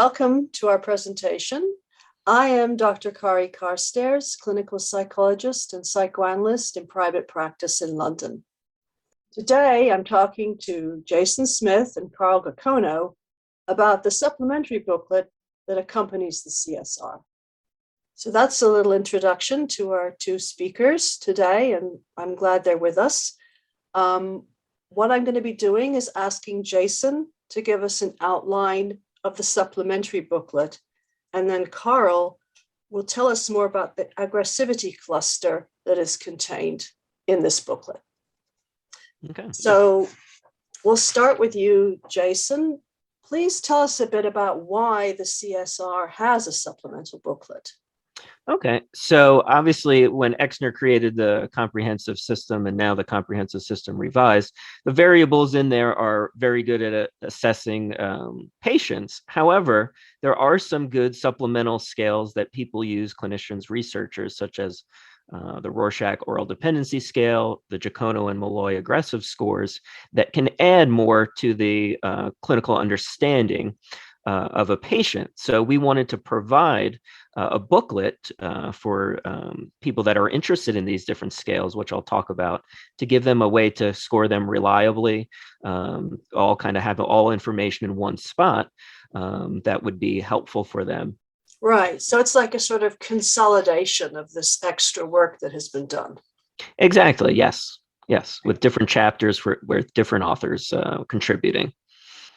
welcome to our presentation. I am Dr. Kari Carstairs, clinical psychologist and psychoanalyst in private practice in London. Today, I'm talking to Jason Smith and Carl Gacono about the supplementary booklet that accompanies the CSR. So that's a little introduction to our two speakers today, and I'm glad they're with us. What I'm going to be doing is asking Jason to give us an outline of the supplementary booklet, and then Carl will tell us more about the aggressivity cluster that is contained in this booklet. Okay. So we'll start with you, Jason. Please tell us a bit about why the CSR has a supplemental booklet. Okay, so obviously when Exner created the comprehensive system and now the comprehensive system revised, the variables in there are very good at assessing patients. However, there are some good supplemental scales that people use, clinicians, researchers, such as the Rorschach Oral Dependency Scale, the Gacono and Malloy Aggressive scores, that can add more to the clinical understanding of a patient. So we wanted to provide a booklet for people that are interested in these different scales, which I'll talk about, to give them a way to score them reliably, all kind of have all information in one spot that would be helpful for them. Right. So it's like a sort of consolidation of this extra work that has been done. Exactly. Yes. Yes. With different chapters with different authors contributing.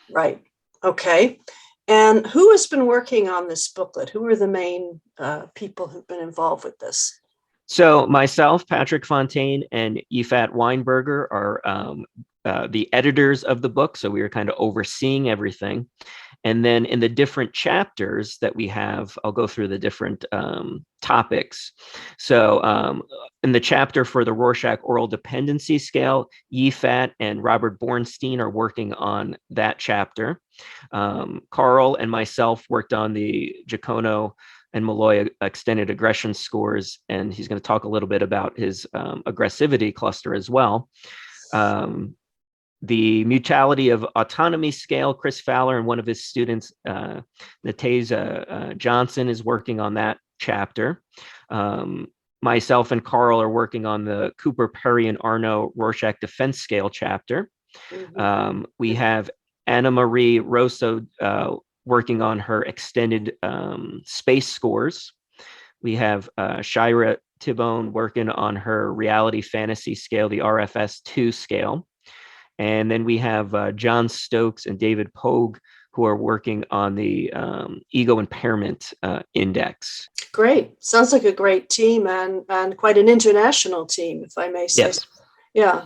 Right. Okay. And who has been working on this booklet? Who are the main people who've been involved with this? So myself, Patrick Fontaine, and Ifat Weinberger are the editors of the book. So we were kind of overseeing everything. And then in the different chapters that we have, I'll go through the different topics. So in the chapter for the Rorschach Oral Dependency Scale, Ifat and Robert Bornstein are working on that chapter. Carl and myself worked on the Gacono and Malloy extended aggression scores, and he's going to talk a little bit about his aggressivity cluster as well. The mutuality of autonomy scale, Chris Fowler and one of his students, Natasa Johnson, is working on that chapter. Myself and Carl are working on the Cooper, Perry, and Arno Rorschach Defense Scale chapter. Mm-hmm. We have Anna Marie Rosso working on her extended space scores. We have Shira Tibone working on her reality fantasy scale, the RFS2 scale. And then we have John Stokes and David Pogue, who are working on the ego impairment index. Great. Sounds like a great team and quite an international team, if I may say. Yes. Yeah.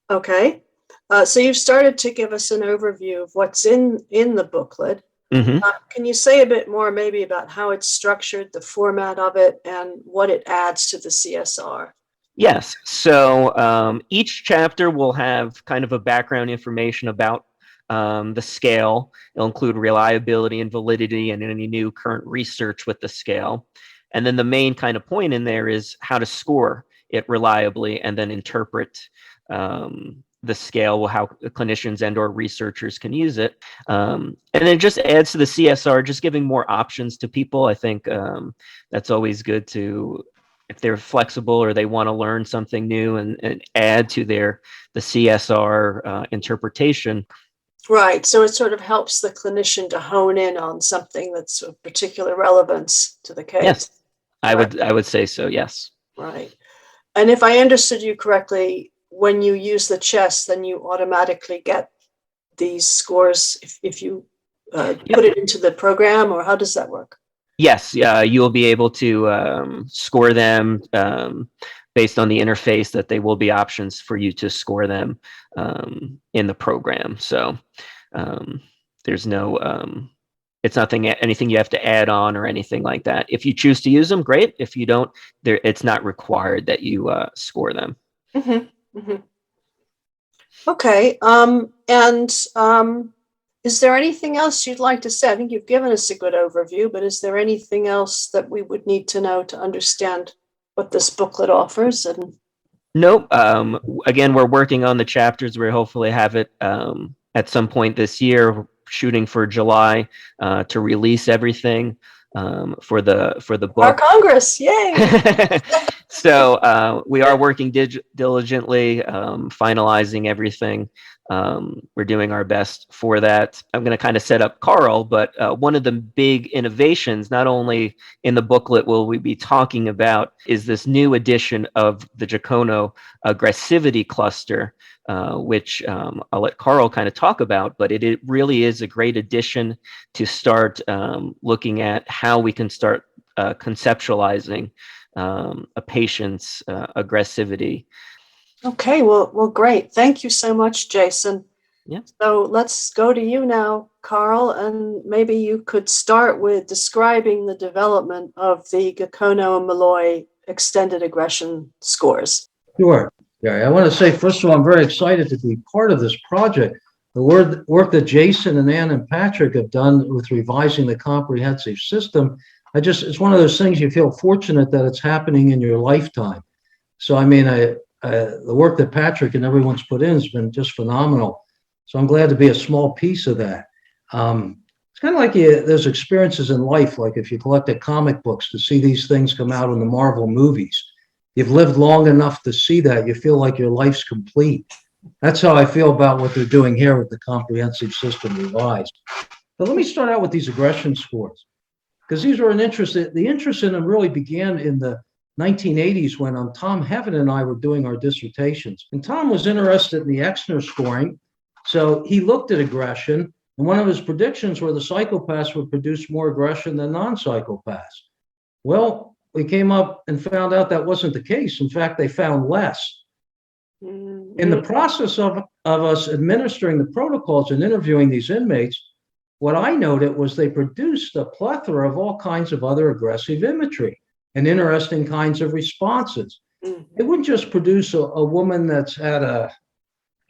Okay. So you've started to give us an overview of what's in the booklet. Mm-hmm. Can you say a bit more maybe about how it's structured, the format of it, and what it adds to the CSR? Yes. So each chapter will have kind of a background information about the scale. It'll include reliability and validity and any new current research with the scale. And then the main kind of point in there is how to score it reliably and then interpret the scale, how clinicians and or researchers can use it. And then it just adds to the CSR, just giving more options to people. I think that's always good to, if they're flexible or they want to learn something new and add to the CSR interpretation. Right. So it sort of helps the clinician to hone in on something that's of particular relevance to the case. Yes, I would say so. Yes. Right. And if I understood you correctly, when you use the chess, then you automatically get these scores if you put it into the program, or how does that work? Yes, you'll be able to score them based on the interface, that they will be options for you to score them in the program. So there's no, it's anything you have to add on or anything like that. If you choose to use them, great. If you don't, it's not required that you score them. Mm-hmm. Mm-hmm. Okay. Is there anything else you'd like to say? I think you've given us a good overview, but is there anything else that we would need to know to understand what this booklet offers? And nope. Again, we're working on the chapters. We hopefully have it at some point this year. shooting for July to release everything for the Our book. Congress, yay! So we are working diligently, finalizing everything. We're doing our best for that. I'm going to kind of set up Carl, but one of the big innovations, not only in the booklet will we be talking about, is this new edition of the Gacono Agresivity cluster, which I'll let Carl kind of talk about, but it really is a great addition to start looking at how we can start conceptualizing a patient's aggressivity. Okay, well, great. Thank you so much, Jason. Yeah. So let's go to you now, Carl, and maybe you could start with describing the development of the Gacono and Malloy extended aggression scores. Sure, Gary. I want to say, first of all, I'm very excited to be part of this project. The work that Jason and Ann and Patrick have done with revising the comprehensive system, it's one of those things you feel fortunate that it's happening in your lifetime. So, I mean, the work that Patrick and everyone's put in has been just phenomenal. So I'm glad to be a small piece of that. It's kind of like there's experiences in life, like if you collected comic books to see these things come out in the Marvel movies. You've lived long enough to see that. You feel like your life's complete. That's how I feel about what they're doing here with the comprehensive system revised. But let me start out with these aggression scores, because these were the interest in them really began in the 1980s when Tom Heaven and I were doing our dissertations. And Tom was interested in the Exner scoring. So he looked at aggression, and one of his predictions were the psychopaths would produce more aggression than non-psychopaths. Well, we came up and found out that wasn't the case. In fact, they found less. In the process of us administering the protocols and interviewing these inmates, what I noted was they produced a plethora of all kinds of other aggressive imagery and interesting kinds of responses. They wouldn't just produce a woman that's had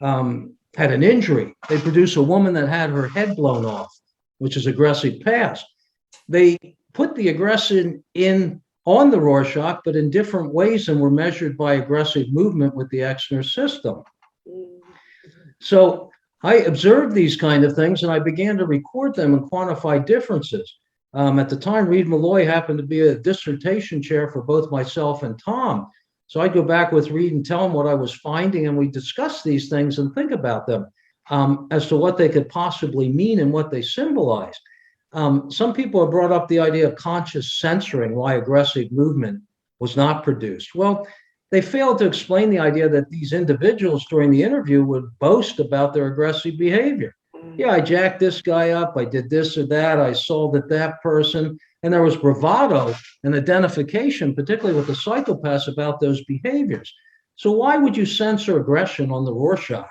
an injury. They produce a woman that had her head blown off, which is aggressive past. They put the aggression in on the Rorschach, but in different ways, and were measured by aggressive movement with the Exner system. So I observed these kind of things, and I began to record them and quantify differences. At the time, Reed Malloy happened to be a dissertation chair for both myself and Tom. So I'd go back with Reed and tell him what I was finding, and we discuss these things and think about them as to what they could possibly mean and what they symbolize. Some people have brought up the idea of conscious censoring, why aggressive movement was not produced. Well, they failed to explain the idea that these individuals during the interview would boast about their aggressive behavior. Yeah, I jacked this guy up, I did this or that, I assaulted that person. And there was bravado and identification, particularly with the psychopaths, about those behaviors. So why would you censor aggression on the Rorschach?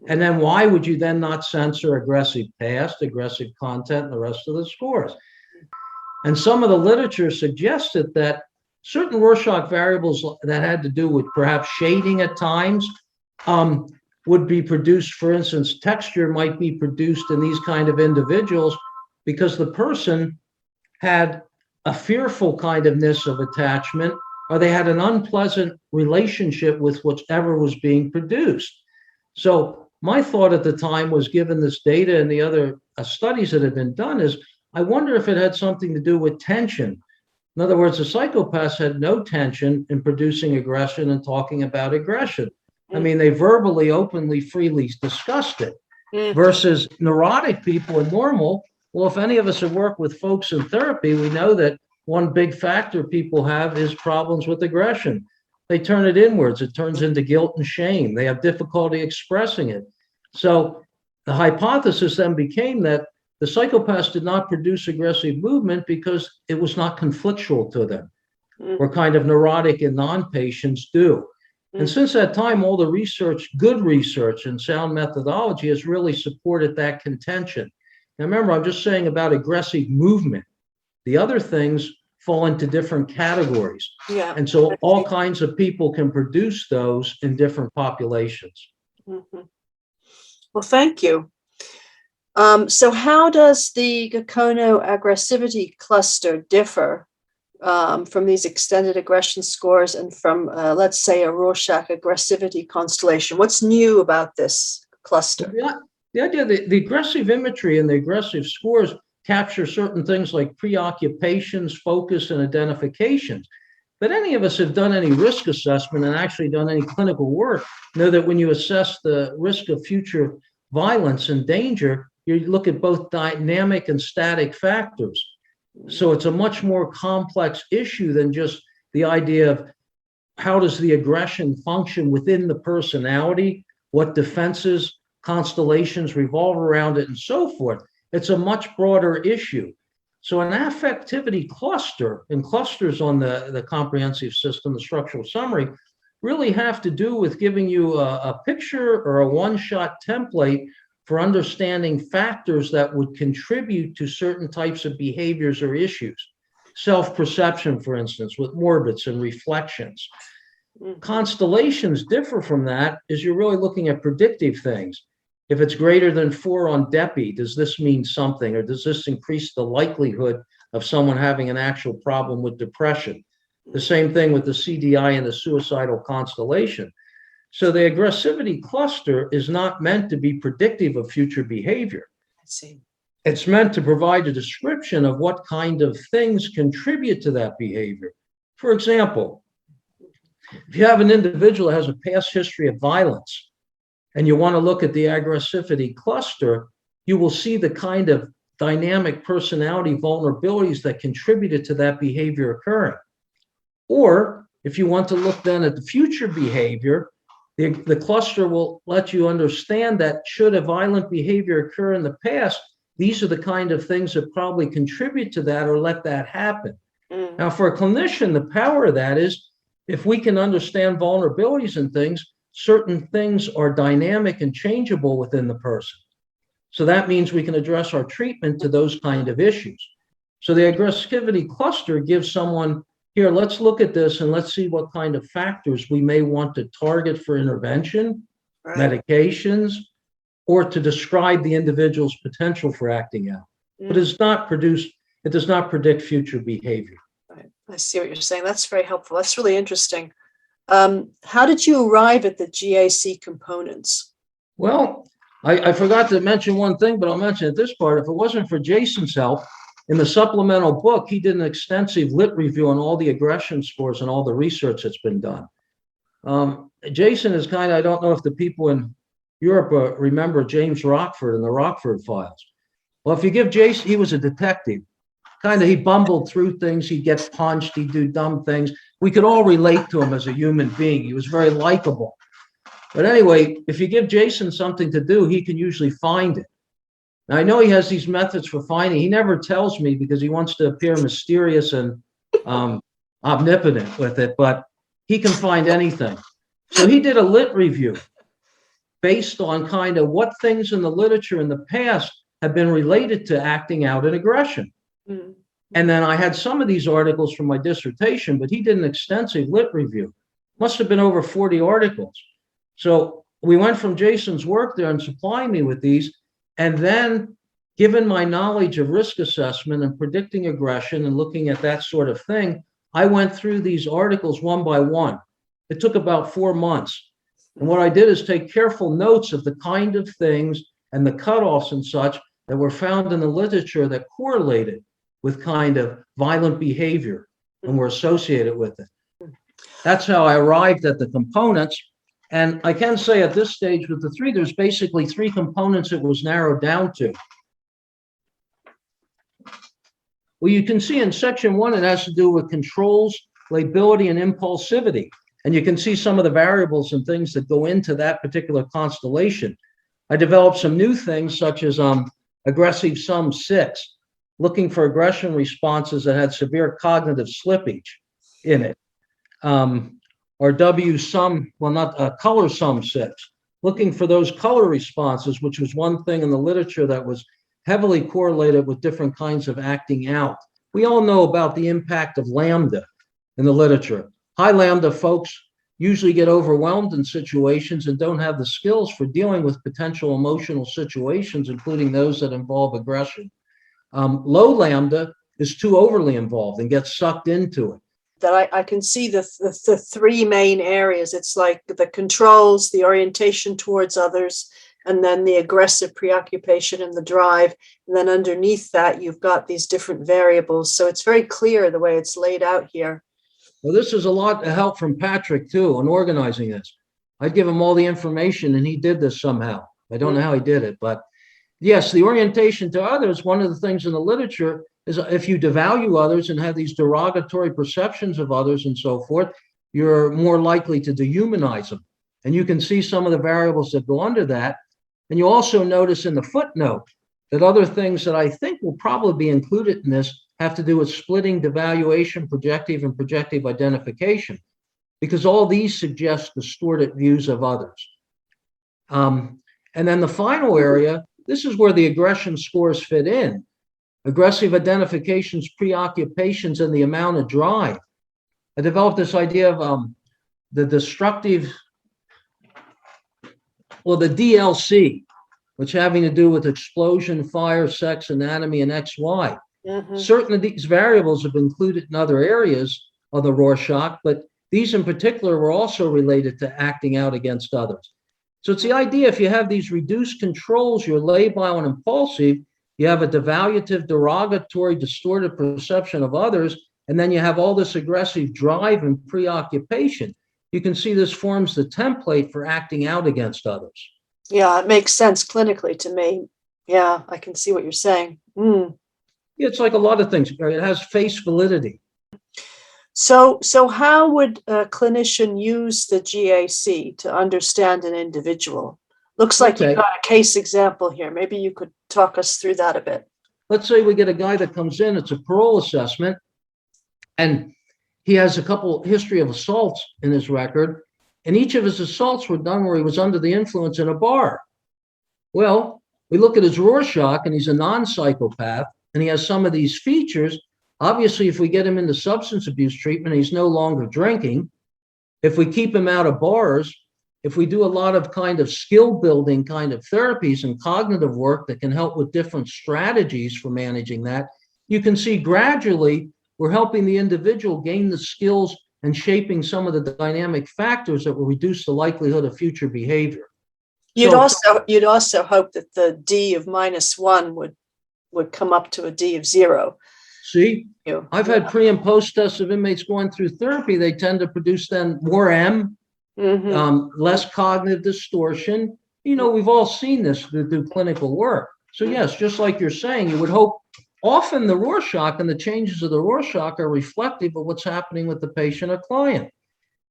And then why would you then not censor aggressive past, aggressive content, and the rest of the scores? And some of the literature suggested that certain Rorschach variables that had to do with perhaps shading at times would be produced. For instance, texture might be produced in these kind of individuals because the person had a fearful kind of attachment, or they had an unpleasant relationship with whatever was being produced. So my thought at the time was, given this data and the other studies that have been done, is I wonder if it had something to do with tension. In other words, the psychopaths had no tension in producing aggression and talking about aggression. I mean, they verbally, openly, freely discussed it, versus neurotic people and normal. Well, if any of us have worked with folks in therapy, we know that one big factor people have is problems with aggression. They turn it inwards. It turns into guilt and shame. They have difficulty expressing it. So the hypothesis then became that the psychopaths did not produce aggressive movement because it was not conflictual to them, where kind of neurotic and non-patients do. And since that time, all the research, good research and sound methodology has really supported that contention. Now, remember, I'm just saying about aggressive movement. The other things fall into different categories. Yeah. And so all kinds of people can produce those in different populations. Well, thank you. So how does the Gacono aggressivity cluster differ from these extended aggression scores and from, let's say, a Rorschach aggressivity constellation? What's new about this cluster? The idea that the aggressive imagery and the aggressive scores capture certain things like preoccupations, focus, and identifications. But any of us have done any risk assessment and actually done any clinical work know that when you assess the risk of future violence and danger, you look at both dynamic and static factors. So it's a much more complex issue than just the idea of how does the aggression function within the personality, what defenses, constellations revolve around it, and so forth. It's a much broader issue. So an affectivity cluster and clusters on the comprehensive system, the structural summary, really have to do with giving you a picture or a one-shot template for understanding factors that would contribute to certain types of behaviors or issues. Self-perception, for instance, with morbits and reflections. Constellations differ from that as you're really looking at predictive things. If it's greater than 4 on DEPI, does this mean something, or does this increase the likelihood of someone having an actual problem with depression? The same thing with the CDI and the suicidal constellation. So the aggressivity cluster is not meant to be predictive of future behavior. I see. It's meant to provide a description of what kind of things contribute to that behavior. For example, if you have an individual that has a past history of violence, and you want to look at the aggressivity cluster, you will see the kind of dynamic personality vulnerabilities that contributed to that behavior occurring. Or if you want to look then at the future behavior, the cluster will let you understand that should a violent behavior occur in the past, these are the kind of things that probably contribute to that or let that happen. Now, for a clinician, the power of that is if we can understand vulnerabilities and things, certain things are dynamic and changeable within the person. So that means we can address our treatment to those kind of issues. So the aggressivity cluster gives someone, here, let's look at this and let's see what kind of factors we may want to target for intervention, medications, or to describe the individual's potential for acting out. But it does not predict future behavior. Right. I see what you're saying. That's very helpful. That's really interesting. How did you arrive at the GAC components? Well, I forgot to mention one thing, but I'll mention it this part. If it wasn't for Jason's help, in the supplemental book, he did an extensive lit review on all the aggression scores and all the research that's been done. Jason is kind of, I don't know if the people in Europe remember James Rockford and the Rockford files. Well, if you give Jason, he was a detective. He bumbled through things. He'd get punched. He'd do dumb things. We could all relate to him as a human being. He was very likable. But anyway, if you give Jason something to do, he can usually find it. Now, I know he has these methods for finding. He never tells me because he wants to appear mysterious and omnipotent with it, but he can find anything. So he did a lit review based on kind of what things in the literature in the past have been related to acting out in aggression. And then I had some of these articles from my dissertation, but he did an extensive lit review. Must have been over 40 articles. So we went from Jason's work there and supplying me with these. And then, given my knowledge of risk assessment and predicting aggression and looking at that sort of thing, I went through these articles one by one. It took about 4 months. And what I did is take careful notes of the kind of things and the cutoffs and such that were found in the literature that correlated with kind of violent behavior and were associated with it. That's how I arrived at the components. And I can say at this stage with the 3, there's basically 3 components it was narrowed down to. Well, you can see in section 1, it has to do with controls, lability, and impulsivity. And you can see some of the variables and things that go into that particular constellation. I developed some new things such as aggressive sum 6, looking for aggression responses that had severe cognitive slippage in it. Or W sum, well, not color sum 6, looking for those color responses, which was one thing in the literature that was heavily correlated with different kinds of acting out. We all know about the impact of lambda in the literature. High lambda folks usually get overwhelmed in situations and don't have the skills for dealing with potential emotional situations, including those that involve aggression. Low lambda is too overly involved and gets sucked into it. That I can see the 3 main areas. It's like the controls, the orientation towards others, and then the aggressive preoccupation and the drive. And then underneath that, you've got these different variables. So it's very clear the way it's laid out here. Well, this is a lot of help from Patrick too on organizing this. I'd give him all the information and he did this somehow. I don't know how he did it, but yes, the orientation to others, one of the things in the literature is if you devalue others and have these derogatory perceptions of others and so forth, you're more likely to dehumanize them. And you can see some of the variables that go under that. And you also notice in the footnote that other things that I think will probably be included in this have to do with splitting, devaluation, projective, and projective identification, because all these suggest distorted views of others. And then the final area, this is where the aggression scores fit in. Aggressive identifications, preoccupations, and the amount of drive. I developed this idea of the destructive, well, the DLC, which having to do with explosion, fire, sex, anatomy, and XY. Certain of these variables have been included in other areas of the Rorschach, but these in particular were also related to acting out against others. So it's the idea, if you have these reduced controls, you're labile and impulsive, you have a devaluative, derogatory, distorted perception of others, and then you have all this aggressive drive and preoccupation. You can see this forms the template for acting out against others. Yeah, it makes sense clinically to me. Yeah, I can see what you're saying. Yeah, it's like a lot of things. It has face validity. So how would a clinician use the GAC to understand an individual? Looks like Okay. you got a case example here. Maybe you could talk us through that a bit. Let's say we get a guy that comes in, it's a parole assessment, and he has a couple history of assaults in his record, and each of his assaults were done where he was under the influence in a bar. Well, we look at his Rorschach, and he's a non-psychopath, and he has some of these features. Obviously, if we get him into substance abuse treatment, he's no longer drinking. If we keep him out of bars, if we do a lot of kind of skill building kind of therapies and cognitive work that can help with different strategies for managing that, you can see gradually we're helping the individual gain the skills and shaping some of the dynamic factors that will reduce the likelihood of future behavior. You'd also hope that the D of -1 would come up to a D of 0. See, I've had pre and post tests of inmates going through therapy. They tend to produce then more M, less cognitive distortion. You know, we've all seen this through clinical work. So yes, just like you're saying, you would hope often the Rorschach and the changes of the Rorschach are reflective of what's happening with the patient or client.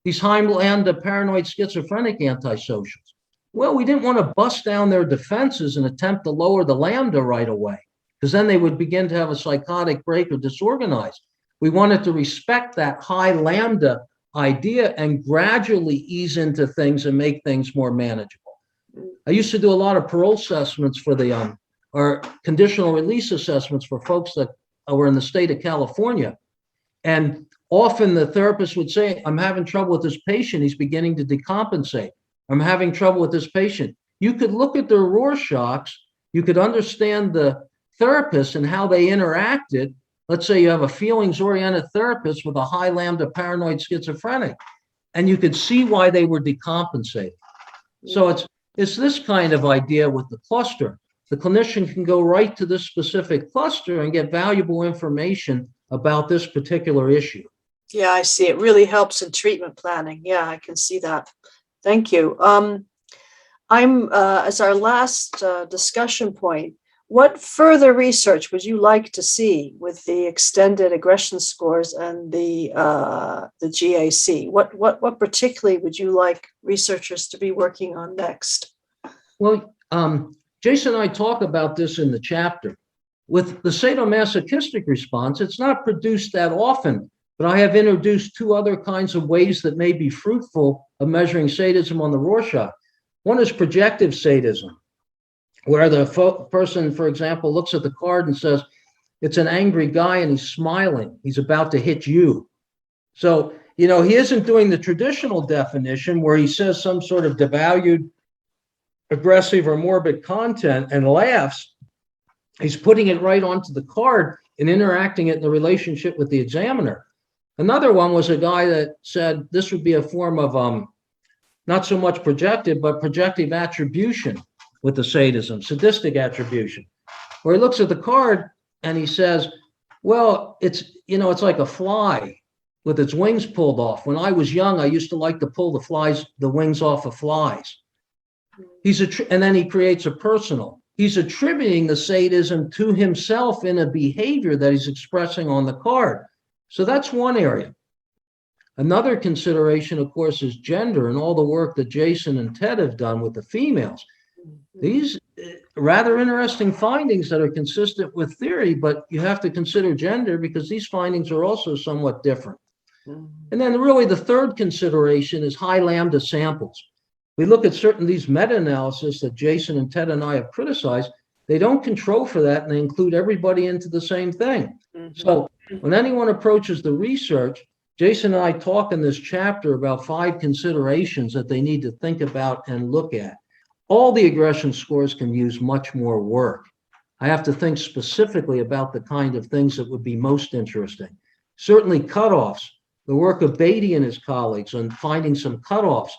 These Highlander paranoid schizophrenic antisocials. Well, we didn't want to bust down their defenses and attempt to lower the lambda right away, because then they would begin to have a psychotic break or disorganized. We wanted to respect that high lambda idea and gradually ease into things and make things more manageable. I used to do a lot of parole assessments for the or conditional release assessments for folks that were in the state of California. And often the therapist would say, I'm having trouble with this patient. He's beginning to decompensate. I'm having trouble with this patient. You could look at their Rorschachs. You could understand the therapist and how they interacted. Let's say you have a feelings-oriented therapist with a high lambda paranoid schizophrenic, and you could see why they were decompensating. So it's this kind of idea with the cluster. The clinician can go right to this specific cluster and get valuable information about this particular issue. Yeah, I see. It really helps in treatment planning. Yeah, I can see that. Thank you. As our last discussion point, what further research would you like to see with the extended aggression scores and the GAC? What particularly would you like researchers to be working on next? Well, Jason and I talk about this in the chapter. With the sadomasochistic response, it's not produced that often, but I have introduced 2 other kinds of ways that may be fruitful of measuring sadism on the Rorschach. One is projective sadism, where the person, for example, looks at the card and says, it's an angry guy and he's smiling. He's about to hit you. So, you know, he isn't doing the traditional definition where he says some sort of devalued, aggressive, or morbid content and laughs. He's putting it right onto the card and interacting it in the relationship with the examiner. Another one was a guy that said this would be a form of not so much projective, but projective attribution. with the sadism, sadistic attribution, where he looks at the card and he says, well, it's like a fly with its wings pulled off. When I was young, I used to like to pull the wings off of flies. And then he creates a personal. He's attributing the sadism to himself in a behavior that he's expressing on the card. So that's one area. Another consideration, of course, is gender and all the work that Jason and Ted have done with the females. These rather interesting findings that are consistent with theory, but you have to consider gender because these findings are also somewhat different. And then really the third consideration is high lambda samples. We look at these meta-analysis that Jason and Ted and I have criticized, they don't control for that and they include everybody into the same thing. So when anyone approaches the research, Jason and I talk in this chapter about 5 considerations that they need to think about and look at. All the aggression scores can use much more work. I have to think specifically about the kind of things that would be most interesting. Certainly cutoffs, the work of Beatty and his colleagues on finding some cutoffs.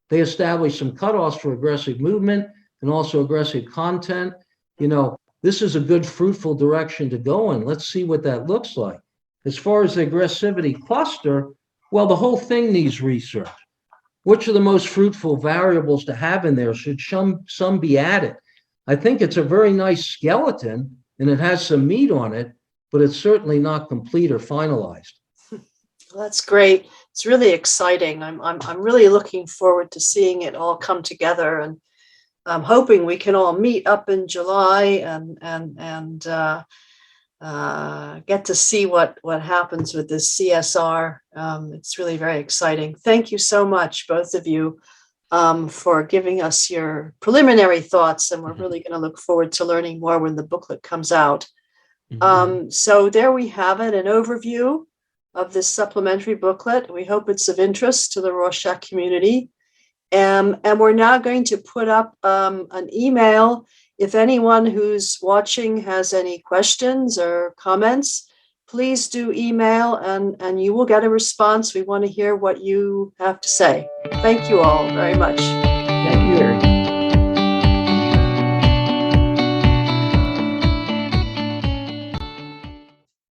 They established some cutoffs for aggressive movement and also aggressive content. This is a good, fruitful direction to go in. Let's see what that looks like. As far as the aggressivity cluster, well, the whole thing needs research. Which are the most fruitful variables to have in there? Should some be added? I think it's a very nice skeleton and it has some meat on it, but it's certainly not complete or finalized. Well, that's great. It's really exciting. I'm really looking forward to seeing it all come together, and I'm hoping we can all meet up in July and get to see what happens with this CSR. It's really very exciting. Thank you so much, both of you, for giving us your preliminary thoughts, and we're really going to look forward to learning more when the booklet comes out. So there we have it, an overview of this supplementary booklet. We hope it's of interest to the Rorschach community. And we're now going to put up an email. If anyone who's watching has any questions or comments, please do email and you will get a response. We want to hear what you have to say. Thank you all very much. Thank you, Harry.